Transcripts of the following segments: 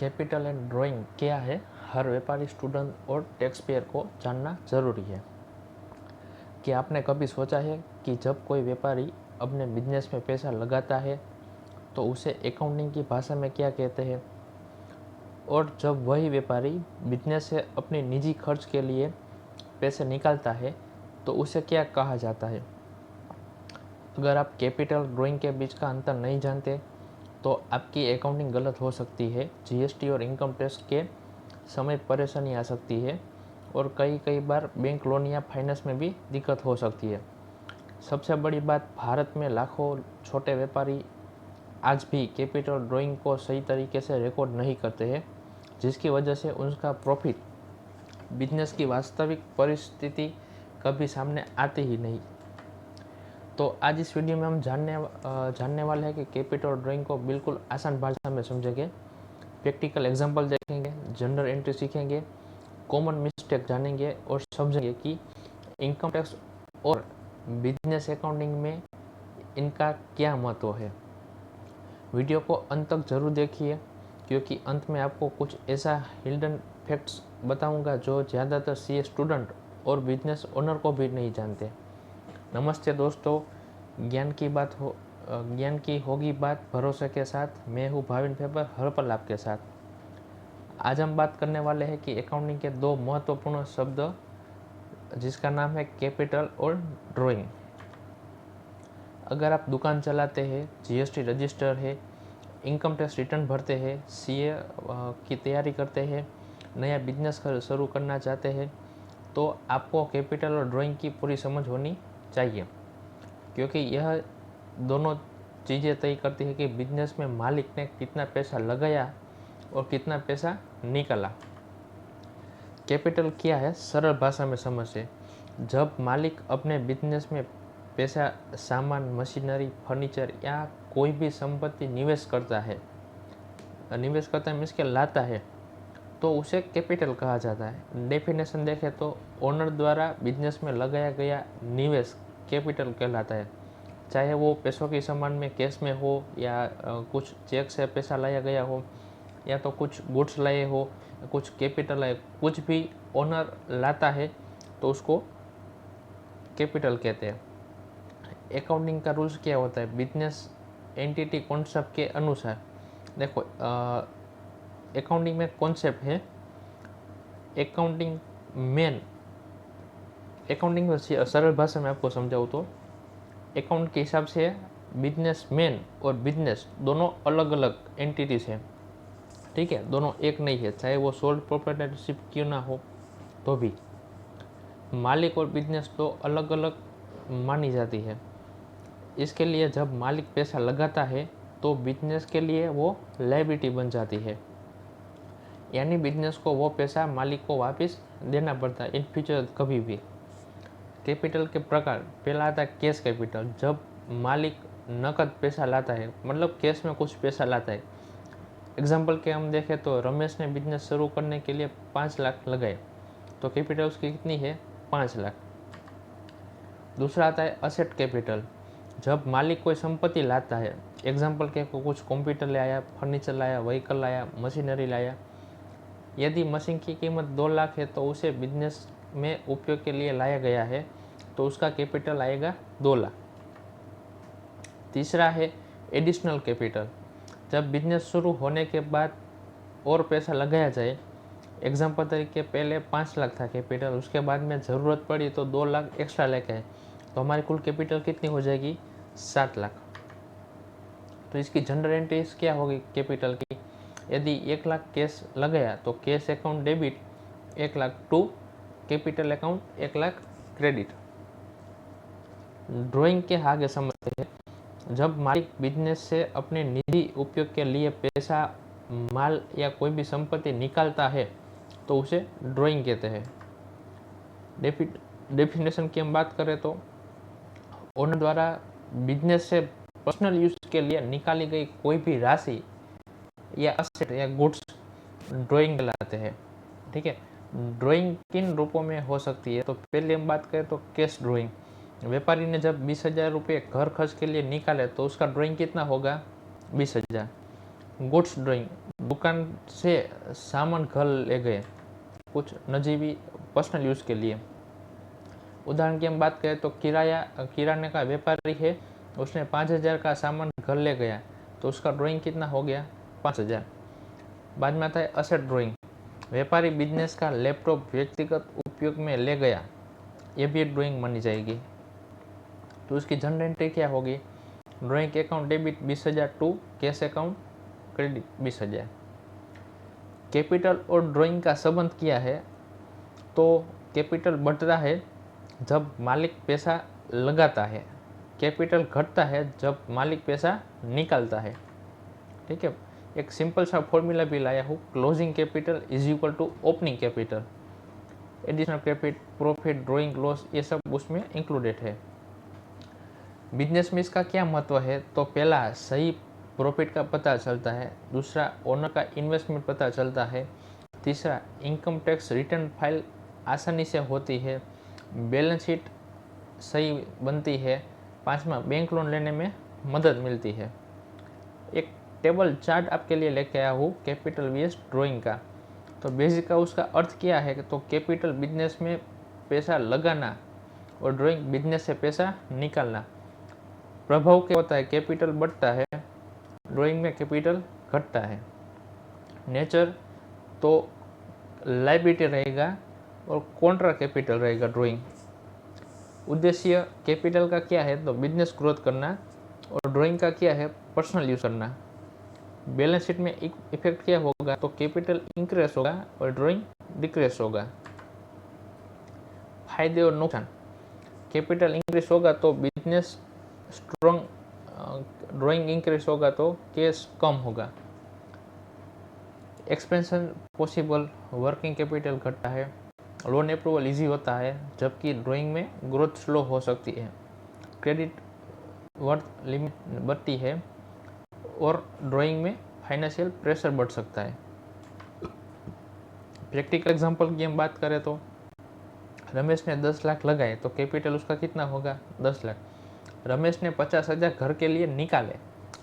Capital and drawing क्या है, हर व्यापारी, स्टूडेंट और टैक्स पेयर को जानना जरूरी है। क्या आपने कभी सोचा है कि जब कोई व्यापारी अपने बिजनेस में पैसा लगाता है तो उसे अकाउंटिंग की भाषा में क्या कहते हैं, और जब वही व्यापारी बिजनेस से अपनी निजी खर्च के लिए पैसे निकालता है तो उसे क्या कहा जाता है। अगर आप कैपिटल ड्राइंग के बीच का अंतर नहीं जानते तो आपकी अकाउंटिंग गलत हो सकती है। जीएसटी और इनकम टैक्स के समय परेशानी आ सकती है और कई बार बैंक लोन या फाइनेंस में भी दिक्कत हो सकती है। सबसे बड़ी बात, भारत में लाखों छोटे व्यापारी आज भी कैपिटल ड्राइंग को सही तरीके से रिकॉर्ड नहीं करते हैं, जिसकी वजह से उनका प्रॉफिट बिजनेस की वास्तविक परिस्थिति कभी सामने आती ही नहीं। तो आज इस वीडियो में हम जानने वाले हैं कि कैपिटल ड्राइंग को बिल्कुल आसान भाषा में समझेंगे, प्रैक्टिकल एग्जांपल देखेंगे, जनरल एंट्री सीखेंगे, कॉमन मिस्टेक जानेंगे और समझेंगे कि इनकम टैक्स और बिजनेस अकाउंटिंग में इनका क्या महत्व है। वीडियो को अंत तक जरूर देखिए, क्योंकि अंत में आपको कुछ ऐसा हिडन फैक्ट्स बताऊंगा जो ज़्यादातर सीए स्टूडेंट और बिजनेस ओनर को भी नहीं जानते। नमस्ते दोस्तों, ज्ञान की होगी बात भरोसे के साथ। मैं हूँ भाविन फेबर, हर पल आपके साथ। आज हम बात करने वाले हैं कि अकाउंटिंग के दो महत्वपूर्ण शब्द, जिसका नाम है कैपिटल और ड्राइंग। अगर आप दुकान चलाते हैं, जीएसटी रजिस्टर है, इनकम टैक्स रिटर्न भरते हैं, सीए की तैयारी करते हैं, नया बिजनेस शुरू करना चाहते हैं, तो आपको कैपिटल और ड्राइंग की पूरी समझ होनी चाहिए, क्योंकि यह दोनों चीज़ें तय करती है कि बिजनेस में मालिक ने कितना पैसा लगाया और कितना पैसा निकाला। कैपिटल क्या है, सरल भाषा में समझे। जब मालिक अपने बिजनेस में पैसा, सामान, मशीनरी, फर्नीचर या कोई भी संपत्ति निवेश करता है मीन्स के लाता है, तो उसे कैपिटल कहा जाता है। डेफिनेशन देखें तो ओनर द्वारा बिजनेस में लगाया गया निवेश कैपिटल कहलाता है, चाहे वो पैसों की सामान में कैश में हो या कुछ चेक से पैसा लाया गया हो या तो कुछ गुड्स लाए हो, कुछ कैपिटल है, कुछ भी ओनर लाता है तो उसको कैपिटल कहते हैं। अकाउंटिंग का रूल्स क्या होता है, बिजनेस एंटिटी कॉन्सेप्ट के अनुसार देखो, अकाउंटिंग में कॉन्सेप्ट है अकाउंटिंग में सरल भाषा में आपको समझाऊँ तो अकाउंट के हिसाब से बिजनेस मैन और बिजनेस दोनों अलग अलग एंटिटीज हैं। ठीक है, दोनों एक नहीं है, चाहे वो सोल प्रोप्राइटरशिप क्यों ना हो तो भी मालिक और बिजनेस तो अलग अलग मानी जाती है। इसके लिए जब मालिक पैसा लगाता है तो बिजनेस के लिए वो लायबिलिटी बन जाती है, यानी बिजनेस को वो पैसा मालिक को वापस देना पड़ता है इन फ्यूचर कभी भी। कैपिटल के प्रकार, पहला आता है कैश कैपिटल। जब मालिक नकद पैसा लाता है, मतलब कैश में कुछ पैसा लाता है। एग्जाम्पल के हम देखें तो रमेश ने बिजनेस शुरू करने के लिए 5 लाख लगाए, तो कैपिटल उसकी कितनी है, 5 लाख। दूसरा आता है असेट कैपिटल। जब मालिक कोई संपत्ति लाता है, एग्जाम्पल के कुछ कंप्यूटर लाया, फर्नीचर लाया, व्हीकल लाया, मशीनरी लाया, यदि मशीन की कीमत 2 लाख है तो उसे बिजनेस में उपयोग के लिए लाया गया है, तो उसका कैपिटल आएगा 2 लाख। तीसरा है एडिशनल कैपिटल। जब बिजनेस शुरू होने के बाद और पैसा लगाया जाए, एग्जाम्पल तरीके पहले 5 लाख था कैपिटल, उसके बाद में ज़रूरत पड़ी तो 2 लाख एक्स्ट्रा लेके आए, तो हमारी कुल कैपिटल कितनी हो जाएगी, 7 लाख। तो इसकी जनरल एंट्रीज क्या होगी कैपिटल की, यदि 1 लाख कैश लगाया तो cash account debit 1 lakh to capital account 1 lakh credit. Drawing के आगे समझते हैं, जब मालिक बिजनेस से अपने निजी उपयोग के लिए पैसा, माल या कोई भी संपत्ति निकालता है तो उसे ड्राइंग कहते हैं। डेफिनेशन की हम बात करें तो ओनर द्वारा बिजनेस से पर्सनल यूज के लिए निकाली गई कोई भी राशि या असेट या गुड्स ड्राइंग कहलाते हैं। ठीक है, ड्राइंग किन रूपों में हो सकती है, तो पहले हम बात करें तो कैश ड्राइंग। व्यापारी ने जब 20,000 रुपये घर खर्च के लिए निकाले तो उसका ड्राइंग कितना होगा, 20,000। गुड्स ड्राइंग, दुकान से सामान घर ले गए, कुछ नजीवी पर्सनल यूज़ के लिए। उदाहरण की हम बात करें तो किराने का व्यापारी है, उसने 5,000 का सामान घर ले गया, तो उसका ड्राइंग कितना हो गया? 5,000। बाद में आता है असेट ड्राइंग, व्यापारी बिजनेस का लैपटॉप व्यक्तिगत उपयोग में ले गया, ये भी एक ड्राइंग मानी जाएगी। तो उसकी जनरल एंट्री क्या होगी? Drawing account debit 20,000 to cash account credit 20,000। Capital और ड्राइंग का संबंध क्या है? तो कैपिटल बढ़ता है जब मालिक पैसा लगाता है, कैपिटल घटता है जब मालिक पैसा निकालता है। ठीक है, एक सिंपल सा फॉर्मूला भी लाया हूँ, closing capital is equal to opening capital, additional profit, drawing loss, ये सब उसमें इंक्लूडेड है। बिजनेस में इसका क्या महत्व है? तो पहला सही प्रॉफिट का पता चलता है, दूसरा ओनर का इन्वेस्टमेंट पता चलता है, तीसरा इनकम टैक्स रिटर्न फाइल आसानी से होती है, बैलेंस शीट सही बनती है, पांचवा बैंक लोन लेने में मदद मिलती है। एक टेबल चार्ट आपके लिए लेके आया हूँ कैपिटल वीएस ड्राइंग का। तो बेसिक का उसका अर्थ क्या है? तो कैपिटल बिजनेस में पैसा लगाना और ड्राइंग बिजनेस से पैसा निकालना। प्रभाव क्या होता है? कैपिटल बढ़ता है, ड्राइंग में कैपिटल घटता है। नेचर तो लायबिलिटी रहेगा और कॉन्ट्रा कैपिटल रहेगा ड्राइंग। उद्देश्य कैपिटल का क्या है? तो बिजनेस ग्रोथ करना, और ड्राइंग का क्या है? पर्सनल यूज करना। बैलेंस शीट में इफेक्ट क्या होगा? तो कैपिटल इंक्रीज होगा और ड्राइंग डिक्रीज होगा। फायदे और नुकसान, कैपिटल इंक्रीज होगा तो बिजनेस स्ट्रॉन्ग, ड्राइंग इंक्रीज होगा तो कैश कम होगा। एक्सपेंशन पॉसिबल, वर्किंग कैपिटल घटता है, लोन अप्रूवल इजी होता है, जबकि ड्राइंग में ग्रोथ स्लो हो सकती है। क्रेडिट वर्थ लिमिट बढ़ती है और ड्राइंग में फाइनेंशियल प्रेशर बढ़ सकता है। प्रैक्टिकल एग्जांपल की हम बात करें तो रमेश ने 10 लाख लगाए, तो कैपिटल उसका कितना होगा? 10 लाख। रमेश ने 50,000 घर के लिए निकाले,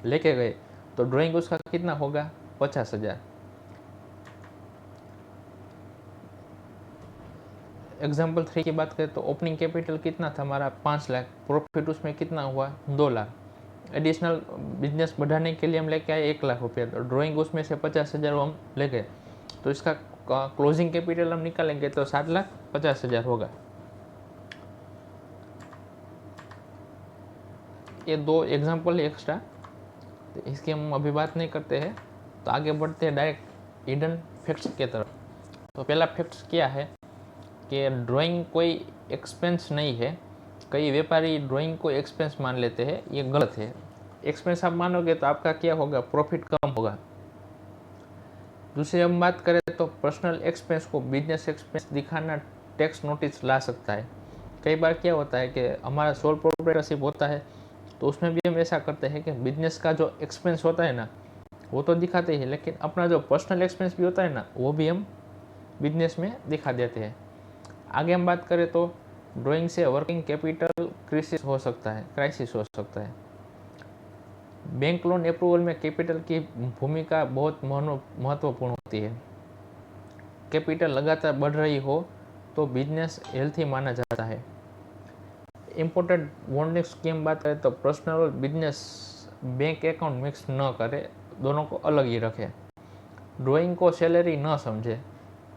लेके गए, तो ड्राइंग उसका कितना होगा? 50,000। एग्जाम्पल 3 की बात करें तो ओपनिंग कैपिटल कितना था हमारा? 5 लाख, प्रॉफिट उसमें कितना हुआ? 2 लाख। एडिशनल बिजनेस बढ़ाने के लिए हम लेके आए 1 लाख रुपया, तो ड्राइंग उसमें से 50,000 हम ले गए, तो इसका क्लोजिंग कैपिटल हम निकालेंगे तो 7,50,000 होगा। ये 2 एग्जाम्पल है एक्स्ट्रा, तो इसकी हम अभी बात नहीं करते हैं। तो आगे बढ़ते हैं डायरेक्ट हिडन फैक्ट्स की तरफ। तो पहला फैक्ट्स क्या है कि ड्राइंग कोई एक्सपेंस नहीं है। कई व्यापारी ड्राइंग को एक्सपेंस मान लेते हैं, ये गलत है। एक्सपेंस आप मानोगे तो आपका क्या होगा? प्रॉफिट कम होगा। दूसरी हम बात करें तो पर्सनल एक्सपेंस को बिजनेस एक्सपेंस दिखाना टैक्स नोटिस ला सकता है। कई बार क्या होता है कि हमारा सोल प्रोप्राइटरशिप होता है, तो उसमें भी हम ऐसा करते हैं कि बिजनेस का जो एक्सपेंस होता है ना, वो तो दिखाते हैं, लेकिन अपना जो पर्सनल एक्सपेंस भी होता है ना, वो भी हम बिजनेस में दिखा देते हैं। आगे हम बात करें तो ड्राइंग से वर्किंग कैपिटल क्राइसिस हो सकता है। बैंक लोन अप्रूवल में कैपिटल की भूमिका बहुत महत्वपूर्ण होती है। कैपिटल लगातार बढ़ रही हो तो बिजनेस हेल्थी माना जाता है। इम्पोर्टेंट वार्निंग्स की हम बात करें तो पर्सनल और बिजनेस बैंक अकाउंट मिक्स न करे, दोनों को अलग ही रखें। ड्राइंग को सैलरी न समझे,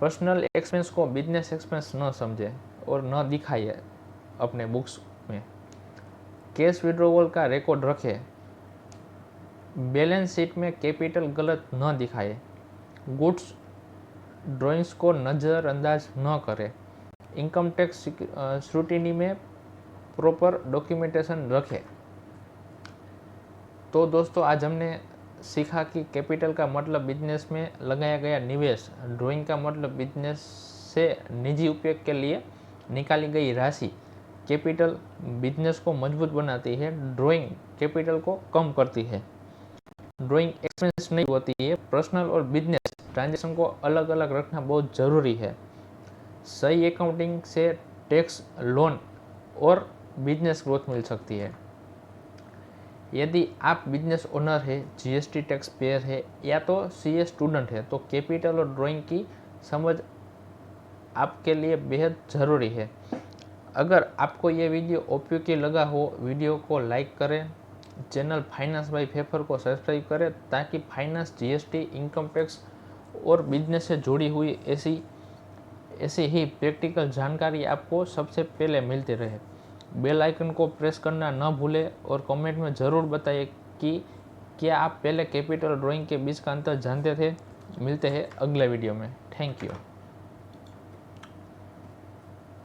पर्सनल एक्सपेंस को बिजनेस एक्सपेंस न समझे और न दिखाइए अपने बुक्स में। कैश विड्रॉवल का रिकॉर्ड रखें। बैलेंस शीट में कैपिटल गलत न दिखाए। गुड्स ड्राइंग्स को नज़रअंदाज न करें। इनकम टैक्स स्क्रूटिनी में प्रॉपर डॉक्यूमेंटेशन रखें। तो दोस्तों आज हमने सीखा कि कैपिटल का मतलब बिजनेस में लगाया गया निवेश, ड्राइंग का मतलब बिजनेस से निजी उपयोग के लिए निकाली गई राशि। कैपिटल बिजनेस को मजबूत बनाती है, ड्राइंग कैपिटल को कम करती है। ड्राइंग एक्सपेंस नहीं होती है। पर्सनल और बिजनेस ट्रांजेक्शन को अलग अलग रखना बहुत ज़रूरी है। सही अकाउंटिंग से टैक्स, लोन और बिजनेस ग्रोथ मिल सकती है। यदि आप बिजनेस ओनर है, जीएसटी टैक्स पेयर है या तो सीए स्टूडेंट है तो कैपिटल और ड्राइंग की समझ आपके लिए बेहद ज़रूरी है। अगर आपको ये वीडियो उपयोगी लगा हो, वीडियो को लाइक करें, चैनल फाइनेंस बाय फेफर को सब्सक्राइब करें ताकि फाइनेंस, जीएसटी, इनकम टैक्स और बिजनेस से जुड़ी हुई ऐसी ही प्रैक्टिकल जानकारी आपको सबसे पहले मिलती रहे। बेल आइकन को प्रेस करना न भूलें और कमेंट में ज़रूर बताइए कि क्या आप पहले कैपिटल ड्राइंग के बीच का अंतर जानते थे। मिलते हैं अगले वीडियो में। Thank you.